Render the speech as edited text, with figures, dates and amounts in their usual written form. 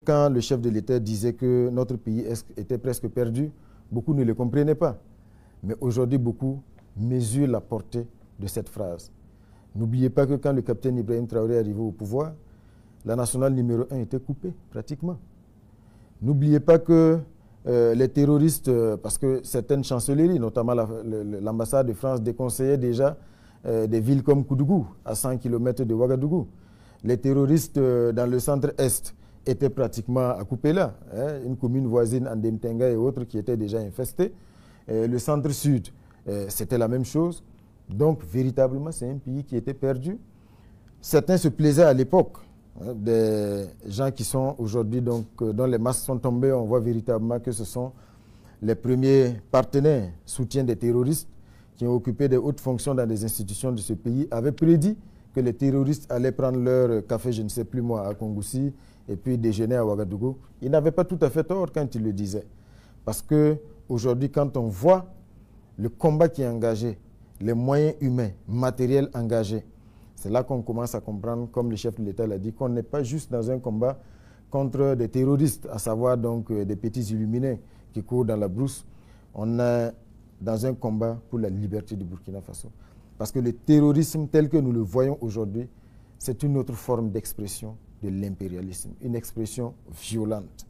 quand le chef de l'État disait que notre pays était presque perdu, beaucoup ne le comprenaient pas. Mais aujourd'hui, beaucoup mesurent la portée de cette phrase. N'oubliez pas que quand le capitaine Ibrahim Traoré est arrivé au pouvoir, la nationale numéro 1 était coupée, pratiquement. N'oubliez pas que les terroristes, parce que certaines chancelleries, notamment l'ambassade de France, déconseillaient déjà des villes comme Koudougou, à 100 km de Ouagadougou. Les terroristes dans le centre-est étaient pratiquement à Koupéla, une commune voisine, Andemtenga et autres, qui étaient déjà infestées. Le centre-sud, c'était la même chose. Donc, véritablement, c'est un pays qui était perdu. Certains se plaisaient à l'époque. Des gens qui sont aujourd'hui, donc, dont les masques sont tombés, on voit véritablement que ce sont les premiers partenaires, soutiens des terroristes, qui ont occupé des hautes fonctions dans des institutions de ce pays, avaient prédit que les terroristes allaient prendre leur café, je ne sais plus moi, à Kongoussi, et puis déjeuner à Ouagadougou. Ils n'avaient pas tout à fait tort quand ils le disaient. Parce qu'aujourd'hui, quand on voit le combat qui est engagé, les moyens humains, matériels engagés, c'est là qu'on commence à comprendre, comme le chef de l'État l'a dit, qu'on n'est pas juste dans un combat contre des terroristes, à savoir donc des petits illuminés qui courent dans la brousse. On est dans un combat pour la liberté du Burkina Faso. Parce que le terrorisme tel que nous le voyons aujourd'hui, c'est une autre forme d'expression de l'impérialisme, une expression violente.